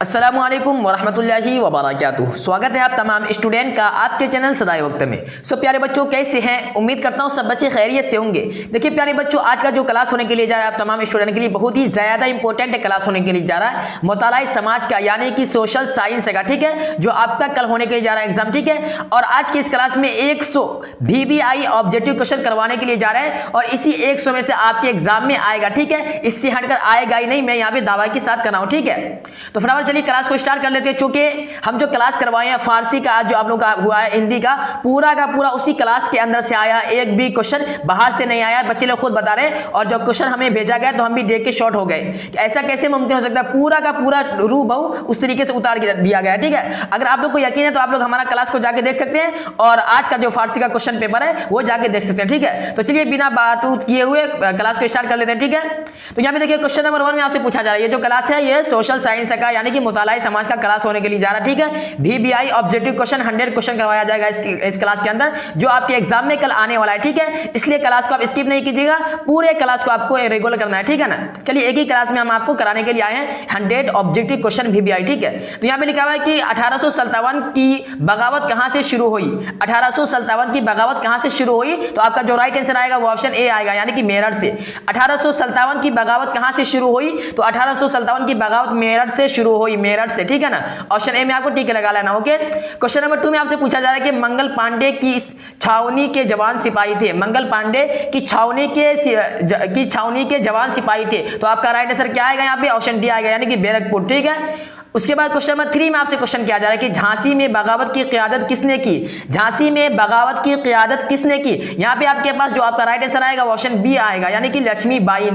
अस्सलामुअलैकुम वरहमतुल्लाहि वबरकातुहू। स्वागत है आप तमाम स्टूडेंट का आपके चैनल सदाए वक्त में। सो प्यारे बच्चों, कैसे हैं? उम्मीद करता हूं सब बच्चे खैरियत से होंगे। देखिए प्यारे बच्चों, आज का जो क्लास होने के लिए जा रहा है आप तमाम स्टूडेंट के लिए बहुत ही ज़्यादा इंपॉर्टेंट क्लास होने के लिए जा रहा है। मुतालाए समाज का यानी कि सोशल साइंस का, ठीक है, जो आपका कल होने के लिए जा रहा है एग्जाम, ठीक है। और आज की इस क्लास में 100 VBI ऑब्जेक्टिव क्वेश्चन करवाने के लिए जा रहे हैं और इसी 100 में से आपके एग्जाम में आएगा, ठीक है। इससे हटकर आएगा ही नहीं, मैं यहाँ पे दावा के साथ कर रहा हूँ, ठीक है। तो फटाफट चलिए क्लास को स्टार्ट कर लेते हैं। चूंकि हम जो क्लास करवाए हैं फारसी का, आज जो आप लोग का हुआ है हिंदी का पूरा उसी क्लास के अंदर से आया, एक भी क्वेश्चन बाहर से नहीं आया। बच्चे लोग खुद बता रहे हैं और जब क्वेश्चन हमें भेजा गया तो हम भी देख के शॉर्ट हो गए कि ऐसा कैसे मुमकिन हो सकता है। पूरा का पूरा रूबहू उस तरीके से उतार दिया गया, ठीक है। अगर आप लोग को यकीन है तो आप लोग हमारा क्लास को जाके देख सकते हैं और आज का जो फारसी का क्वेश्चन पेपर है वो जाके देख सकते हैं, ठीक है। तो चलिए बिना बात किए हुए क्लास को स्टार्ट कर लेते हैं, ठीक है। तो यहाँ पे देखिए क्वेश्चन नंबर 1 में आपसे पूछा जा रहा है, ये जो क्लास है ये सोशल साइंस का यानी कि मुतालाए समाज का क्लास होने के लिए जा रहा है, ठीक है। VBI ऑब्जेक्टिव क्वेश्चन 100 क्वेश्चन करवाया जाएगा इस क्लास के अंदर, जो आपके एग्जाम में कल आने वाला है, ठीक है। इसलिए क्लास को आप स्किप नहीं कीजिएगा, पूरे क्लास को आपको रेगुलर करना है, ठीक है ना। चलिए एक ही क्लास में हम आपको कराने के लिए आए हैं 100 ऑब्जेक्टिव क्वेश्चन VBI, ठीक है। तो यहाँ पे लिखा हुआ है कि 1857 की बगावत कहां से शुरू हुई। 1857 की बगावत कहां से शुरू हुई, तो आपका जो राइट आंसर आएगा वो ऑप्शन ए आएगा, यानी कि मेरठ से। 1857 की बगावत कहां से शुरू हुई, तो 1857 की बगावत मेरठ से शुरू हुई, मेरठ से, ठीक है ना। ऑप्शन ए में आपको टिक लगा लेना, ओके। क्वेश्चन नंबर 2 में आपसे पूछा जा रहा है कि मंगल पांडे की छावनी के जवान सिपाही थे। मंगल पांडे की छावनी के जवान सिपाही थे, तो आपका राइट आंसर क्या आएगा यहाँ पे? ऑप्शन डी आएगा, यानी कि बैरकपुर, ठीक है। उसके बाद क्वेश्चन नंबर 3 में आपसे क्वेश्चन किया जा रहा है कि झांसी में बगावत की क़यादत किसने की। झांसी में बगावत की क़यादत किसने की। यहाँ पे आपके पास जो आपका राइट आंसर आएगा वो ऑप्शन बी आएगा, यानी कि लक्ष्मीबाई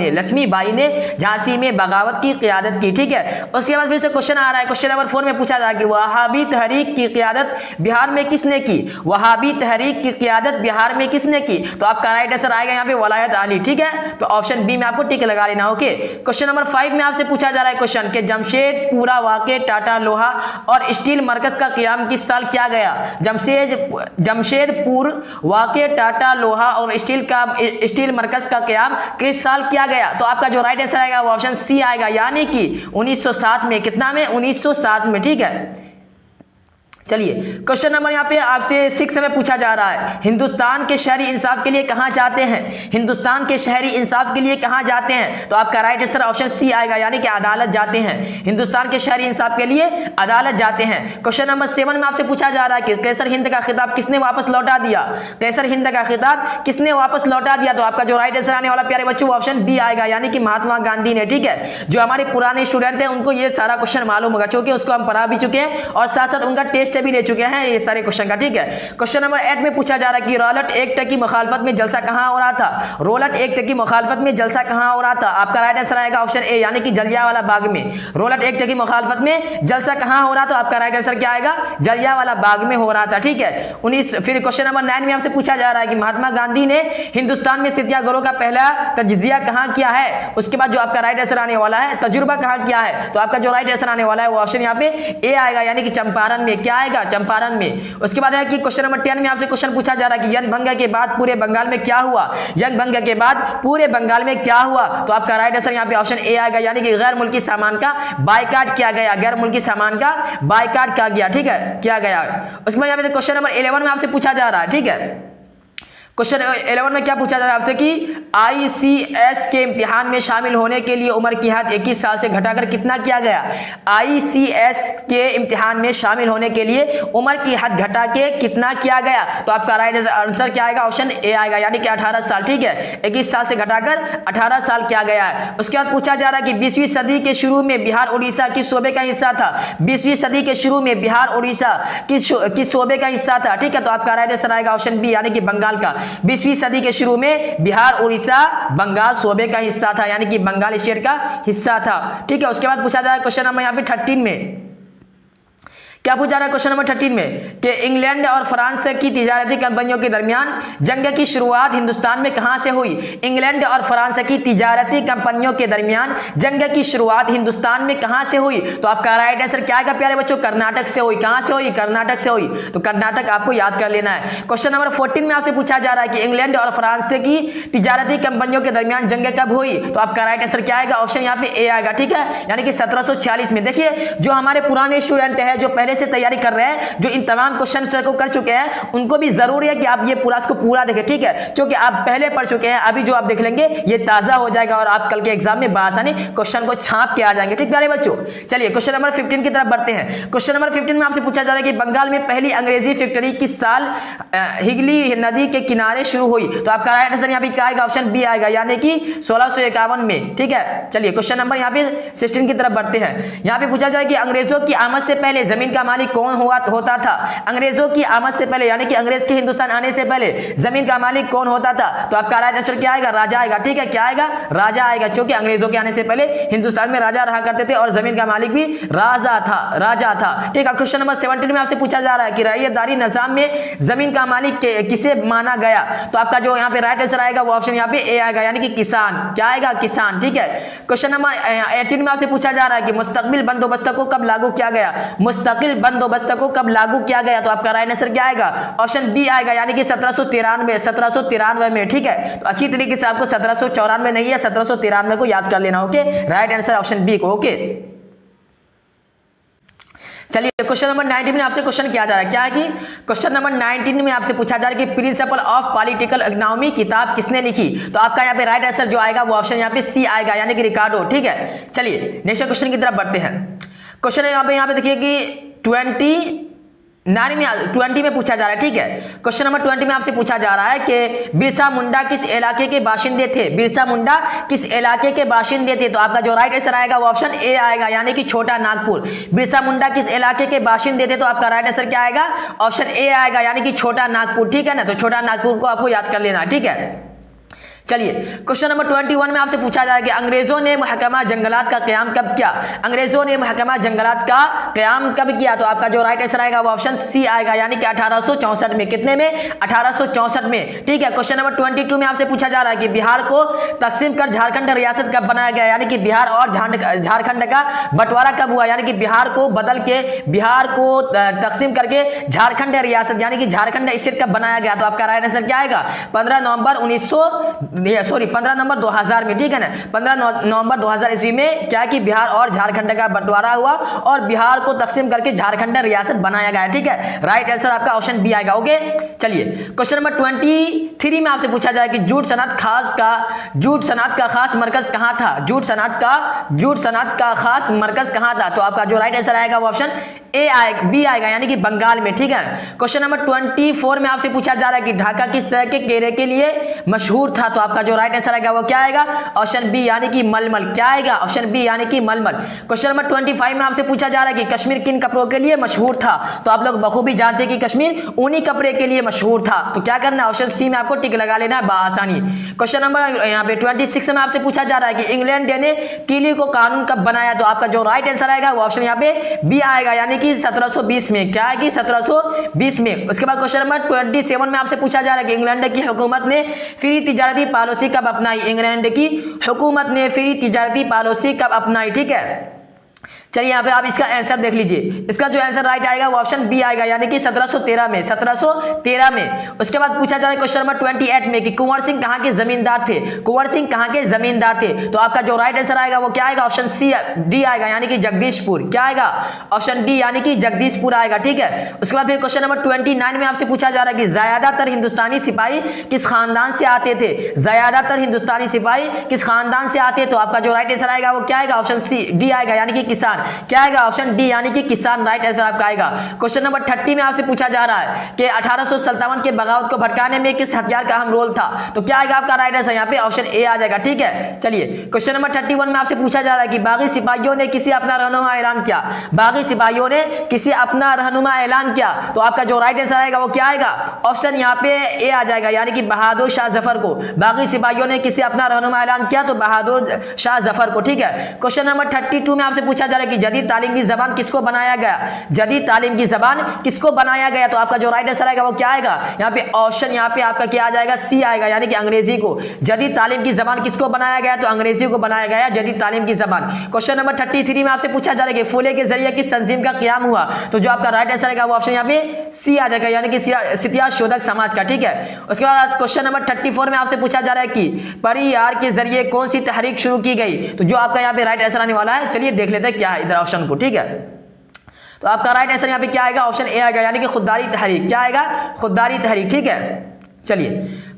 ने झांसी में बगावत की क़यादत की, ठीक है। उसके बाद फिर से क्वेश्चन आ रहा है, क्वेश्चन नंबर 4 में पूछा जा रहा है कि वहाबी तहरीक की क़यादत बिहार में किसने की। वहाबी तहरीक की क़यादत बिहार में किसने की, तो आपका राइट आंसर आएगा यहाँ पे वलायत अली, ठीक है। तो ऑप्शन बी में आपको टिक लगा लेना, ओके। क्वेश्चन नंबर 5 में आपसे पूछा जा रहा है क्वेश्चन कि जमशेदपुरा वाक़ टाटा लोहा और स्टील मरकज का क़याम किस साल किया गया। जमशेदपुर वाक़ टाटा लोहा और स्टील मरकज का क़याम किस साल किया गया, तो आपका जो राइट आंसर आएगा वो ऑप्शन सी आएगा, यानी कि 1907 में। कितना में? 1907 में, ठीक है। चलिए क्वेश्चन नंबर यहाँ पे आपसे 6 में पूछा जा रहा है, हिंदुस्तान के शहरी इंसाफ के लिए कहां जाते हैं। हिंदुस्तान के शहरी इंसाफ के लिए कहां जाते हैं, तो आपका राइट आंसर ऑप्शन सी आएगा, यानी कि अदालत जाते हैं। हिंदुस्तान के शहरी इंसाफ के लिए अदालत जाते हैं। क्वेश्चन नंबर 7 में आपसे पूछा जा रहा है कि कैसर हिंद का खिताब किसने वापस लौटा दिया। कैसर हिंद का खिताब किसने वापस लौटा दिया, तो आपका जो राइट आंसर आने वाला प्यारे बच्चों ऑप्शन बी आएगा, यानी कि महात्मा गांधी ने, ठीक है। जो हमारे पुराने स्टूडेंट हैं उनको ये सारा क्वेश्चन मालूम होगा, क्योंकि उसको हम पढ़ा भी चुके हैं और साथ साथ उनका टेस्ट भी ले चुके हैं ये सारे क्वेश्चन का, ठीक है। क्वेश्चन नंबर 8 में पूछा जा रहा है कि रॉलेट एक्ट की मुखालफत में जलसा कहां हो रहा था। रॉलेट एक्ट की मुखालफत में जलसा कहां हो रहा था, आपका राइट आंसर आएगा ऑप्शन ए, यानी कि जलियांवाला बाग में। रॉलेट एक्ट की मुखालफत में जलसा कहां हो रहा था, आपका राइट आंसर क्या आएगा? जलियांवाला बाग में हो रहा था, ठीक है। फिर क्वेश्चन नंबर 9 में आपसे पूछा जा रहा है कि महात्मा गांधी ने हिंदुस्तान में सत्याग्रह का पहला तजिया कहां किया है। उसके बाद जो आपका राइट आंसर आने वाला है तजुर्बा कहां किया है, तो आपका जो राइट आंसर आने वाला है वो ऑप्शन यहाँ पे ए आएगा, यानी कि चंपारण में। क्या आएगा? चंपारण में। उसके बाद है कि क्वेश्चन नंबर 10 में आपसे क्वेश्चन पूछा जा रहा है कि यंग भंग के बाद पूरे बंगाल में क्या हुआ। यंग भंग के बाद पूरे बंगाल में क्या हुआ, तो आपका राइट आंसर यहाँ पे ऑप्शन ए आएगा, यानी कि गैर मुल्की सामान का बायकाट किया गया। गैर मुल्की सामान का बायकाट किया गया, ठीक है, किया गया। उसके बाद यहाँ पे क्वेश्चन नंबर 11 में आपसे पूछा जा रहा है, ठीक है। क्वेश्चन 11 में क्या पूछा जा रहा है आपसे कि ICS के इम्तिहान में शामिल होने के लिए उम्र की हद 21 साल से घटाकर कितना किया गया। ICS के इम्तिहान में शामिल होने के लिए उम्र की हद घटा के कितना किया गया, तो आपका राइट आंसर क्या आएगा? ऑप्शन ए आएगा, यानी कि 18 साल, ठीक है। 21 साल से घटाकर 18 साल किया गया है। उसके बाद पूछा जा रहा है कि 20वीं सदी के शुरू में बिहार उड़ीसा किस सूबे का हिस्सा था। 20वीं सदी के शुरू में बिहार उड़ीसा किस सूबे का हिस्सा था, ठीक है। तो आपका राइट आंसर आएगा ऑप्शन बी, यानी कि बंगाल का। 20वीं सदी के शुरू में बिहार उड़ीसा बंगाल सूबे का हिस्सा था, यानी कि बंगाल स्टेट का हिस्सा था, ठीक है। उसके बाद पूछा जा रहा है क्वेश्चन नंबर यहाँ पे 13 में क्या पूछा रहा है क्वेश्चन नंबर 13 में कि इंग्लैंड और फ्रांस की तिजारती कंपनियों के दरमियान जंग की शुरुआत हिंदुस्तान में कहां से हुई? इंग्लैंड और फ्रांस की तिजारती कंपनियों के दरमियान जंग की शुरुआत हिंदुस्तान में कहां से हुई? तो आपका राइट आंसर क्या आएगा प्यारे बच्चों? कर्नाटक से हुई। कहां से हुई? कर्नाटक से हुई। तो कर्नाटक आपको याद कर लेना है। क्वेश्चन नंबर 14 में आपसे पूछा जा रहा है कि इंग्लैंड और फ्रांस की तिजारती कंपनियों के दरमियान जंग कब हुई? तो आपका राइट आंसर क्या आएगा? ऑप्शन यहाँ पे ए आएगा, ठीक है, यानी कि 1746 में। देखिए जो हमारे पुराने स्टूडेंट है जो पहले से तैयारी कर रहे हैं, जो इन तमाम क्वेश्चन को कर चुके हैं, उनको भी जरूरी है कि आप ये पूरा इसको पूरा देखें, ठीक है, क्योंकि आप पहले पढ़ चुके हैं, अभी जो आप देख लेंगे ये ताजा हो जाएगा और आप कल के एग्जाम में बआसानी क्वेश्चन को छाप के आ जाएंगे। ठीक प्यारे बच्चों, चलिए क्वेश्चन नंबर 15 की तरफ बढ़ते हैं। क्वेश्चन नंबर 15 में आपसे पूछा जा रहा है कि बंगाल में पहली अंग्रेजी फैक्ट्री किस साल हिगली नदी के किनारे शुरू हुई? तो आपका राइट आंसर यहाँ पे क्या आएगा? ऑप्शन बी आएगा, यानी कि 1651 में। ठीक है, चलिए क्वेश्चन नंबर यहाँ पे 16 की तरफ बढ़ते हैं। यहाँ पे पूछा जाए कि अंग्रेजों की आमद से पहले जमीन का मालिक कौन होता था? अंग्रेजों की आमद से पहले, यानी कि अंग्रेज के हिंदुस्तान आने से पहले जमीन का मालिक कौन होता था? तो आपका राइट आंसर क्या आएगा? राजा आएगा। ठीक है, क्या आएगा? राजा आएगा, क्योंकि अंग्रेजों के आने से पहले हिंदुस्तान में राजा रहा करते थे और जमीन का मालिक भी राजा था। ठीक है, क्वेश्चन नंबर 17 में आपसे पूछा जा रहा है कि रैयतदारी निजाम में जमीन का मालिक किसे माना गया? तो आपका जो यहाँ पे राइट आंसर आएगा वो ऑप्शन यहाँ पे ए आएगा, यानी कि किसान। क्या आएगा? किसान। ठीक है, क्वेश्चन नंबर 18 में आपसे पूछा जा रहा है कि मुस्तकिल बंदोबस्त को कब लागू किया गया? मुस्तकिल बंदोबस्त को कब लागू किया गया? तो आपका राइट आंसर क्या आएगा? ऑप्शन बी आएगा, यानी कि 1793 में। ठीक है, तो अच्छी तरीके से आपको 1794 नहीं है 1793 को याद कर लेना। Okay, right answer option B को। ओके, चलिए क्वेश्चन नंबर 19 में आपसे क्वेश्चन किया जा रहा है, क्या है कि क्वेश्चन नंबर 19 में आपसे पूछा जा रहा है कि प्रिंसिपल ऑफ पॉलिटिकल इकोनॉमी किताब किसने लिखी? तो आपका यहाँ पे राइट आंसर जो आएगा वो ऑप्शन यहाँ पे सी आएगा, यानी कि रिकार्डो। ठीक है, चलिए नेक्स्ट क्वेश्चन की तरफ बढ़ते हैं। क्वेश्चन यहाँ पे देखिए कि 20 में पूछा जा रहा है। ठीक है, क्वेश्चन नंबर 20 में आपसे पूछा जा रहा है कि बिरसा मुंडा किस इलाके के बाशिंदे थे? बिरसा मुंडा किस इलाके के बाशिंदे थे? तो आपका जो राइट आंसर आएगा वो ऑप्शन ए आएगा, यानी कि छोटा नागपुर। बिरसा मुंडा किस इलाके के बाशिंदे थे? तो आपका राइट आंसर क्या आएगा? ऑप्शन ए आएगा, यानी कि छोटा नागपुर। ठीक है ना, तो छोटा नागपुर को आपको याद कर लेना है। ठीक है, चलिए क्वेश्चन नंबर 21 में आपसे पूछा जा रहा है कि अंग्रेजों ने महकमा जंगलात का क़याम कब किया? अंग्रेजों ने महकमा जंगलात का क़याम कब किया? तो आपका जो राइट आंसर आएगा वो ऑप्शन सी आएगा, यानी कि 1864 में। कितने में? 1864 में। ठीक है, क्वेश्चन नंबर 22 में आपसे पूछा जा रहा है कि बिहार को तकसीम कर झारखंड रियासत कब बनाया गया? यानी कि बिहार और झारखंड का बंटवारा कब हुआ? यानी कि बिहार को बदल के बिहार को तकसीम करके झारखंड रियासत यानी कि झारखंड स्टेट कब बनाया गया? तो आपका राइट आंसर क्या आएगा? 15 नवंबर 2000 में। ठीक है ना, 15 नवंबर 2000 ईस्वी में क्या कि बिहार और झारखंड का बंटवारा हुआ और बिहार को तकसीम करके झारखंड रियासत बनाया गया। ठीक है, राइट आंसर आपका ऑप्शन बी आएगा। ओके, चलिए क्वेश्चन नंबर 23 में आपसे पूछा जाए कि जूट सनअत का खास मरकज कहां था? जूट सनअत का खास मरकज कहां था? तो आपका जो राइट आंसर आएगा वो ऑप्शन ए आएगा, बी आएगा, यानी कि बंगाल में। ठीक है, क्वेश्चन नंबर 24 में आपसे पूछा जा रहा है कि ढाका किस तरह के घेरे के लिए मशहूर था? तो आपका जो राइट आंसर आएगा वो क्या आएगा? ऑप्शन बी, यानी कि मलमल। क्या आएगा? ऑप्शन बी, यानी कि मलमल। क्वेश्चन नंबर 25 में आपसे पूछा जा रहा है कि कश्मीर किन कपड़ों के लिए मशहूर था? तो आप लोग बखूबी जानते हैं कि कश्मीर ऊनी कपड़े के लिए मशहूर था। तो क्या करना है? ऑप्शन सी में आपको टिक लगा लेना है बआसानी। क्वेश्चन नंबर यहाँ पे 26 में आपसे पूछा जा रहा है कि इंग्लैंड ने किले को कानून कब बनाया? तो आपका जो राइट आंसर आएगा वो ऑप्शन यहाँ पे बी आएगा, यानी कि 1720 में। क्या है कि 1720 में। उसके बाद क्वेश्चन नंबर 27 में आपसे पूछा जा रहा है कि इंग्लैंड की हुकूमत ने फ्री तिजारती पॉलिसी कब अपनाई? इंग्लैंड की हुकूमत ने फ्री तिजारती पॉलिसी कब अपनाई? ठीक है, चलिए यहाँ पे आप इसका आंसर देख लीजिए। इसका जो आंसर राइट आएगा वो ऑप्शन बी आएगा, यानी कि 1713 में। 1713 में। उसके बाद पूछा जा रहा है क्वेश्चन नंबर 28 में कि कुंवर सिंह कहाँ के जमींदार थे? कुंवर सिंह कहाँ के जमींदार थे? तो आपका जो राइट आंसर आएगा वो क्या आएगा? ऑप्शन सी डी आएगा, यानी कि जगदीशपुर। क्या आएगा? ऑप्शन डी, यानी कि जगदीशपुर आएगा। ठीक है, उसके बाद फिर क्वेश्चन नंबर 29 में आपसे पूछा जा रहा है कि ज्यादातर हिंदुस्तानी सिपाही किस खानदान से आते थे? ज्यादातर हिंदुस्तानी सिपाही किस खानदान से आते? तो आपका जो राइट आंसर आएगा वो क्या आएगा? ऑप्शन सी डी आएगा, यानी कि किसान। क्या आएगा? ऑप्शन डी, यानी कि किसान राइट आंसर आपका आएगा। क्वेश्चन नंबर 30 में आपसे पूछा जा रहा है कि 1857 के बगावत को भड़काने में किस हथियार का अहम रोल था? तो क्या आएगा आपका राइट आंसर? यहाँ पे ऑप्शन ए आ जाएगा। ठीक है, चलिए क्वेश्चन नंबर 31 में आपसे पूछा जा रहा है कि बागी सिपाहियों ने किसी अपना रहनुमा ऐलान किया? बागी सिपाहियों ने किसी अपना रहनुमा ऐलान किया। तो आपका जो राइट आंसर आएगा वो क्या आएगा? ऑप्शन यहाँ पे ए आ जाएगा, यानी कि बहादुर शाह जफर को। बागी सिपाहियों ने किसी अपना रहनुमा ऐलान किया तो बहादुर शाह जफर को। ठीक है, क्वेश्चन नंबर 32 में आपसे पूछा जा रहा है कि कि जदीद तालीम की जबान किसको बनाया गया, जदीद तालीम की जबान किसको बनाया गया, तो आपका जो राइट आंसर आएगा वो क्या आएगा, यहाँ पे ऑप्शन यहाँ पे आपका क्या आ जाएगा, सी आएगा, यानी कि अंग्रेजी को। जदीद तालीम की जबान किसको बनाया गया, तो अंग्रेजी को बनाया गया जदीद तालीम की जबान। क्वेश्चन नंबर 33 में आपसे पूछा जा रहा है कि फूले के जरिए किस तंजीम का क़याम हुआ, तो जो आपका राइट आंसर आएगा वो ऑप्शन यहाँ पे सी आ जाएगा, यानी कि सितिया शोधक समाज का। ठीक है, उसके बाद क्वेश्चन नंबर 34 में आपसे पूछा जा रहा है कि परियार के जरिए कौन सी तहरीक शुरू की गई, तो जो आपका यहाँ पे राइट आंसर आने वाला है, चलिए देख लेते हैं क्या है इधर ऑप्शन को। ठीक है, तो आपका राइट आंसर यहाँ पे क्या आएगा, ऑप्शन ए आएगा, यानी कि खुददारी तहरीक। क्या आएगा, खुददारी तहरीक। ठीक है, चलिए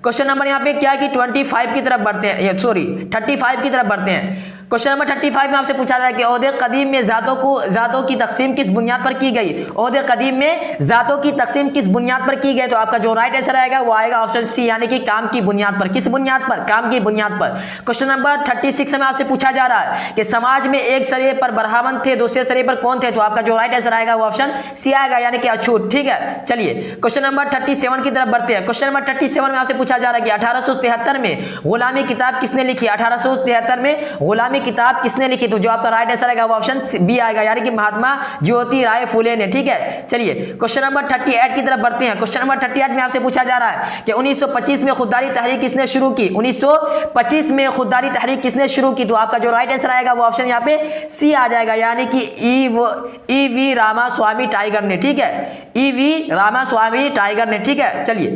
क्वेश्चन नंबर यहाँ पे क्या है कि 25 की तरफ बढ़ते हैं, सॉरी 35 की तरफ बढ़ते हैं। क्वेश्चन नंबर 35 में आपसे पूछा जा रहा है कि ओहदे कदीम में जातों की तकसीम किस बुनियाद पर की गई, ओहदे कदीम में जातों की तकसीम किस बुनियाद पर की गई, तो आपका जो राइट आंसर आएगा वो आएगा ऑप्शन सी, यानी कि काम की बुनियाद पर। किस बुनियाद पर, काम की बुनियाद पर। क्वेश्चन नंबर 36 में आपसे पूछा जा रहा है कि समाज में एक सरे पर ब्राह्मण थे, दूसरे सरे पर कौन थे, तो आपका जो राइट आंसर आएगा वो ऑप्शन सी आएगा, यानी कि अछूत। ठीक है, चलिए क्वेश्चन नंबर 37 की तरफ बढ़ते हैं। क्वेश्चन नंबर 37 में आपसे पूछा जा रहा है कि 1873 में गुलामी किताब किसने लिखी, 1873 में गुलामी किताब किसने लिखी, तो जो आपका राइट आंसर आएगा वो ऑप्शन बी आएगा, यानी कि महात्मा ज्योति राय फुले ने। ठीक है, चलिए क्वेश्चन नंबर 38 की तरफ बढ़ते हैं। क्वेश्चन नंबर 38 में आपसे पूछा जा रहा है कि 1925 में खुददारी तहरीक किसने शुरू की, 1925 में खुददारी तहरीक किसने शुरू की, तो आपका जो राइट आंसर आएगा वो ऑप्शन यहाँ पे सी आ जाएगा, यानी कि ई वी रामास्वामी टाइगर ने। ठीक है, ई वी रामास्वामी टाइगर ने। ठीक है, चलिए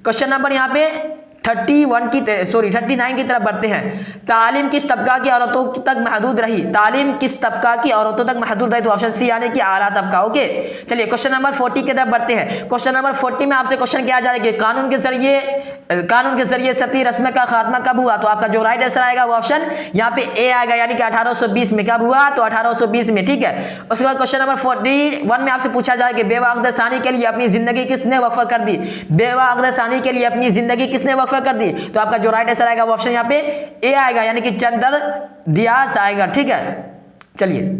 क्वेश्चन नंबर यहाँ पे 39 की तरफ बढ़ते हैं। तालीम किस तबका की औरतों तक महदूद रही, तालीम किस तबका की औरतों तक महदूद रही, तो ऑप्शन सी यानी कि आला तबका। ओके, चलिए क्वेश्चन नंबर 40 की तरफ बढ़ते हैं। क्वेश्चन नंबर 40 में आपसे क्वेश्चन किया जा रहा है कि कानून के जरिए सती रस्म का खात्मा कब हुआ, तो आपका जो राइट आंसर आएगा वो ऑप्शन यहाँ पे ए आएगा, यानी कि 1820 में। कब हुआ, तो 1820 में। ठीक है, उसके बाद क्वेश्चन नंबर 41 में आपसे पूछा जा रहा है कि बेवा अक़द सानी के लिए अपनी जिंदगी किसने वक्फ कर दी, बेवा अक़द सानी के लिए अपनी जिंदगी किसने वक्फ कर दी, तो आपका जो राइट आंसर आएगा वो ऑप्शन यहाँ पे ए आएगा, यानी कि चंदर दियास आएगा। ठीक है, चलिए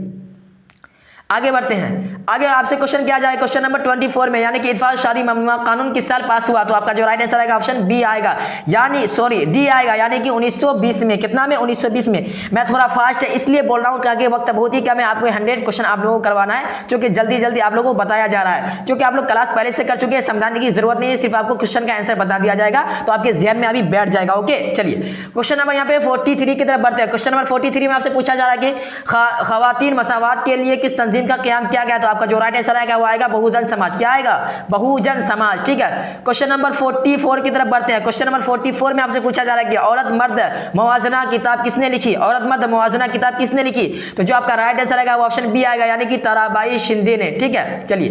आगे बढ़ते हैं। आगे आपसे क्वेश्चन किया जाए क्वेश्चन नंबर 24 में, यानी कि इरफान शादी ममनुआ कानून किस साल पास हुआ, तो आपका जो राइट आंसर आएगा ऑप्शन बी आएगा, यानी सॉरी डी आएगा, यानी कि 1920 में। कितना में, 1920 में। मैं थोड़ा फास्ट है इसलिए बोल रहा हूँ क्योंकि वक्त बहुत ही कम है, आपको 100 क्वेश्चन आप लोगों को करवाना है, क्योंकि जल्दी आप लोगों को बताया जा रहा है, क्योंकि आप लोग क्लास पहले से कर चुके हैं, समझाने की जरूरत नहीं है, सिर्फ आपको क्वेश्चन का आंसर बता दिया जाएगा, तो आपके जहन में अभी बैठ जाएगा। ओके, चलिए क्वेश्चन नंबर यहाँ पे 43 की तरफ बढ़ते हैं। क्वेश्चन नंबर 43 में आपसे पूछा जा रहा है कि खवातीन मसावात के लिए किस तंजीम का क़याम किया गया, तो आपका जो राइट आंसर आएगा वो आएगा बहुजन समाज। क्या आएगा, बहुजन समाज। ठीक है, क्वेश्चन नंबर 44 की तरफ बढ़ते हैं। क्वेश्चन नंबर 44 में आपसे पूछा जा रहा है कि औरत मर्द मुवाजना किताब किसने लिखी, औरत मर्द मुवाजना किताब किसने लिखी, तो जो आपका राइट आंसर आएगा वो ऑप्शन बी आएगा, यानी कि ताराबाई शिंदे ने। ठीक है, चलिए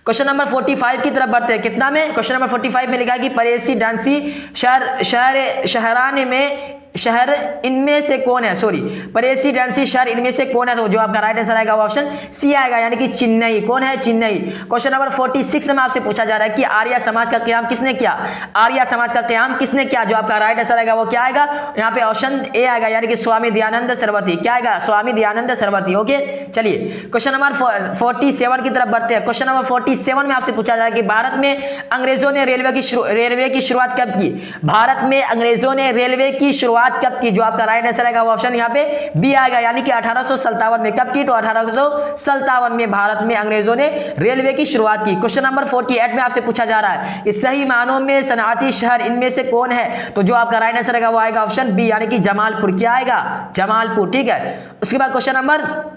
क्वेश्चन नंबर 45 की तरफ बढ़ते हैं। कितना में, क्वेश्चन नंबर 45 में लिखा है कि परेसी डांसी शहरान में शहर इनमें से कौन है, सॉरी परेसी डांसी शहर इनमें से कौन है, तो जो आपका राइट आंसर आएगा वो ऑप्शन सी आएगा, यानी कि चेन्नई। कौन है, चेन्नई। क्वेश्चन नंबर 46 में आपसे पूछा जा रहा है कि आर्य समाज का क़याम किसने किया, आर्य समाज का क़याम किसने किया, जो आपका राइट आंसर आएगा वो क्या आएगा, यहाँ पे ऑप्शन ए आएगा, यानी कि स्वामी दयानंद सरस्वती। क्या आएगा, स्वामी दयानंद सरस्वती। ओके, चलिए क्वेश्चन नंबर 47 की तरफ बढ़ते हैं। क्वेश्चन नंबर 47 में आपसे पूछा जा रहा है कि भारत में अंग्रेजों ने रेलवे की शुरुआत कब की, भारत में अंग्रेजों ने रेलवे की शुरुआत कब की, जो आपका राइट आंसर आएगा वो ऑप्शन यहाँ पे बी आएगा, यानी कि 1857 में। कब की, तो 1857 में भारत में अंग्रेजों ने रेलवे की शुरुआत की। क्वेश्चन नंबर 48 में आपसे पूछा जा रहा है कि सही मानों में सनआती शहर इनमें से कौन है, तो जो आपका राइट आंसर आएगा वो आएगा ऑप्शन बी, यानी कि जमालपुर। क्या आएगा, जमालपुर। ठीक है, उसके बाद क्वेश्चन नंबर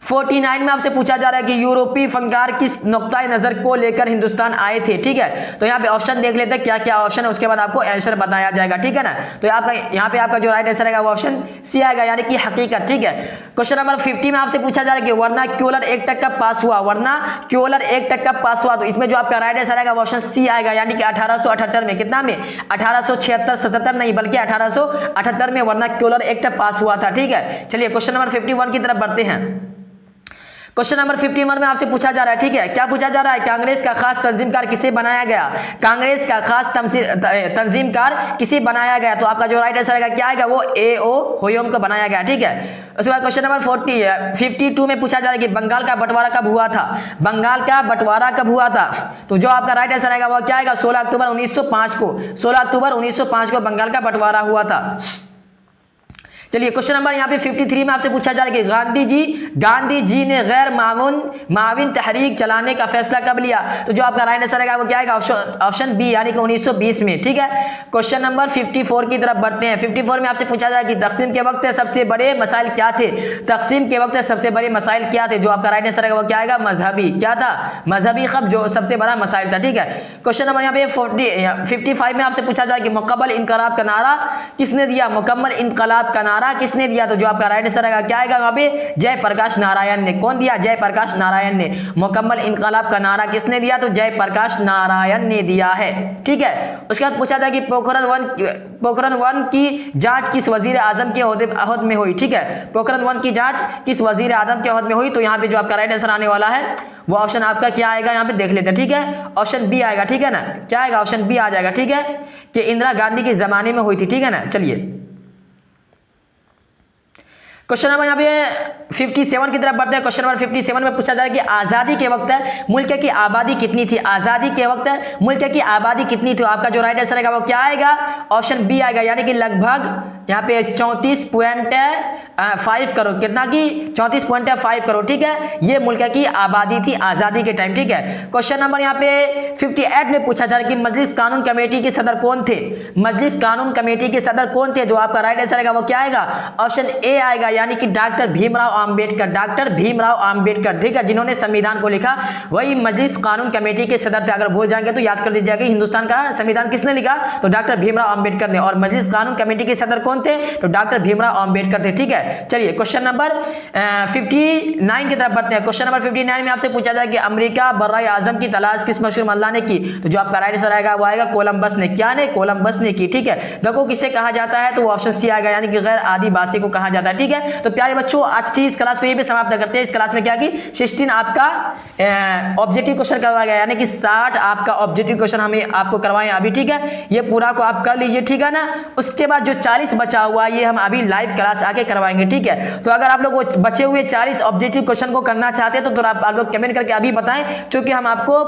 49 में आपसे पूछा जा रहा है कि यूरोपीय फनकार किस नुक्ताए नजर को लेकर हिंदुस्तान आए थे। ठीक है, तो यहाँ पे ऑप्शन देख लेते हैं क्या क्या ऑप्शन है, उसके बाद आपको आंसर बताया जाएगा। ठीक है ना, तो आपका यहाँ पे आपका जो राइट आंसर आएगा वो ऑप्शन सी आएगा, यानी कि हकीकत। ठीक है, क्वेश्चन नंबर 50 में आपसे पूछा जा रहा है कि वरना क्योलर 1 टक कब पास हुआ, वरना क्योलर 1 टक कब पास हुआ, तो इसमें जो आपका राइट आंसर आएगा वो ऑप्शन सी आएगा, यानी कि 1878 में। कितना में, 1876 नहीं बल्कि 1878 में वरना क्योलर 1 टक पास हुआ था। ठीक है, चलिए क्वेश्चन नंबर 51 की तरफ बढ़ते हैं। क्वेश्चन नंबर 51 में आपसे पूछा जा रहा है, ठीक है, क्या पूछा जा रहा है, कांग्रेस का खास तंजीमकार किसे बनाया गया, कांग्रेस का खास तंजीमकार किसे बनाया गया, तो आपका जो राइट आंसर आएगा क्या आएगा, वो ए.ओ. होयम को बनाया गया। ठीक है, उसके बाद क्वेश्चन नंबर 52 में पूछा जा रहा है कि बंगाल का बंटवारा कब हुआ था, बंगाल का बंटवारा कब हुआ था, तो जो आपका राइट आंसर आएगा वो क्या आएगा, 16 अक्टूबर 1905 को, 16 अक्टूबर 1905 को बंगाल का बंटवारा हुआ था। चलिए क्वेश्चन नंबर यहाँ पे 53 में आपसे पूछा जा रहा है कि गांधी जी ने गैर माविन तहरीक चलाने का फैसला कब लिया? तो जो आपका राइट आंसर रहेगा वो क्या आएगा? ऑप्शन बी यानी कि 1920 में। ठीक है, क्वेश्चन नंबर 54 की तरफ बढ़ते हैं। 54 में आपसे पूछा जा रहा है कि तकसीम के वक्त सबसे बड़े मसाइल क्या थे? तकसीम के वक्त सबसे बड़े मसाइल क्या थे? जो आपका राइट आंसर रहेगा वो क्या आएगा? मजहबी। क्या था? मजहबी खब जो सबसे बड़ा मसाइल था। ठीक है, क्वेश्चन नंबर यहाँ पे 55 में आपसे पूछा जा रहा है कि मुकम्मल इनकलाब का नारा किसने दिया? मुकम्मल इनकलाब का नारा किसने दिया? तो जो आपका राइट आंसर रहेगा क्या आएगा? वहां पे जयप्रकाश नारायण ने। कौन दिया? जयप्रकाश नारायण ने। मुकम्मल इनकलाब का नारा किसने दिया? तो जयप्रकाश नारायण ने दिया है। ठीक है, उसके बाद पूछा था कि पोखरण 1 की जांच किस वजीर आजम के अहद में हुई? ठीक है, पोखरण 1 की जांच किस वजीर आजम के अहद में हुई? तो यहाँ पे जो आपका राइट आंसर आने वाला है वो ऑप्शन आपका क्या आएगा? यहाँ पे देख लेते हैं। ठीक है, ऑप्शन बी आएगा। ठीक है ना, क्या आएगा? ऑप्शन बी आ जाएगा। ठीक है, कि इंदिरा गांधी के जमाने में हुई थी। ठीक है ना। चलिए क्वेश्चन नंबर यहाँ पे 57 की तरफ बढ़ते हैं। क्वेश्चन नंबर 57 में पूछा जा रहा है कि आजादी के वक्त मुल्क की आबादी कितनी थी? आजादी के वक्त मुल्क की आबादी कितनी थी? आपका जो राइट आंसर रहेगा वो क्या आएगा? ऑप्शन बी आएगा, यानी कि लगभग यहाँ पे 34.5 करोड़। कितना की? 34.5 करोड़। ठीक है, ये मुल्क की आबादी थी आजादी के टाइम। ठीक है, क्वेश्चन नंबर यहाँ पे 58 में पूछा जा रहा है कि मजलिस कानून कमेटी के सदर कौन थे? मजलिस कानून कमेटी के सदर कौन थे? जो आपका राइट आंसर रहेगा वो क्या आएगा? ऑप्शन ए आएगा, यानी कि डॉक्टर भीमराव अंबेडकर। डॉक्टर भीमराव अंबेडकर। ठीक है, जिन्होंने संविधान को लिखा वही मजलिस कानून कमेटी के सदर थे। अगर भूल जाएंगे तो याद कर दीजिएगा, हिंदुस्तान का संविधान किसने लिखा? तो डॉक्टर भीमराव अंबेडकर ने। और मजलिस कानून कमेटी के सदर कौन थे? तो डॉक्टर भीमराव अंबेडकर थे। ठीक है, चलिए क्वेश्चन नंबर 59 की तरफ बढ़ते हैं। क्वेश्चन नंबर 59 में आपसे पूछा जाए कि अमेरिका बर्राए आजम की तलाश किस मशहूर मल्ला ने की? तो जो आपका राइट आंसर आएगा वो आएगा कोलंबस ने। क्या ने? कोलंबस ने की। ठीक है, देखो किसे कहा जाता है? तो वो ऑप्शन सी आएगा, यानी कि गैर आदिवासी को कहा जाता है। ठीक है, तो प्यारे बच्चों आज की इस क्लास को यहीं पे समाप्त करते हैं। इस क्लास में क्या की 16 आपका ऑब्जेक्टिव क्वेश्चन करवाया गया, यानी कि 60 आपका ऑब्जेक्टिव क्वेश्चन हमें आपको करवाए अभी। ठीक है, ये पूरा को आप कर लीजिए। ठीक है ना, उसके बाद जो 40 बचा हुआ ये हम अभी लाइव क्लास आके करवाएंगे। ठीक है, तो अगर आप लोग वो बचे हुए 40 ऑब्जेक्टिव क्वेश्चन को करना चाहते हैं तो आप लोग कमेंट करके अभी बताएं, क्योंकि हम आपको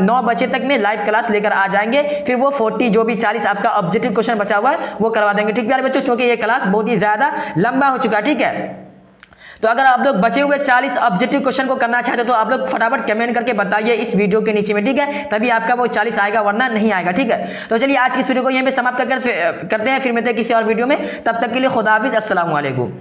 9 बजे तक में लाइव क्लास लेकर आ जाएंगे। फिर वो 40 जो भी 40 आपका ऑब्जेक्टिव क्वेश्चन बचा हुआ है वो करवा देंगे। ठीक है बच्चों, क्योंकि ये क्लास बहुत ही ज्यादा लंबा हो चुका है। ठीक है, तो अगर आप लोग बचे हुए 40 ऑब्जेक्टिव क्वेश्चन को करना चाहते हो तो आप लोग फटाफट कमेंट करके बताइए इस वीडियो के नीचे में। ठीक है, तभी आपका वो 40 आएगा, वरना नहीं आएगा। ठीक है, तो चलिए आज की इस वीडियो को यहीं पे समाप्त करते हैं। फिर मिलते हैं किसी और वीडियो में, तब तक के लिए खुदा हाफिज़, अस्सलाम वालेकुम।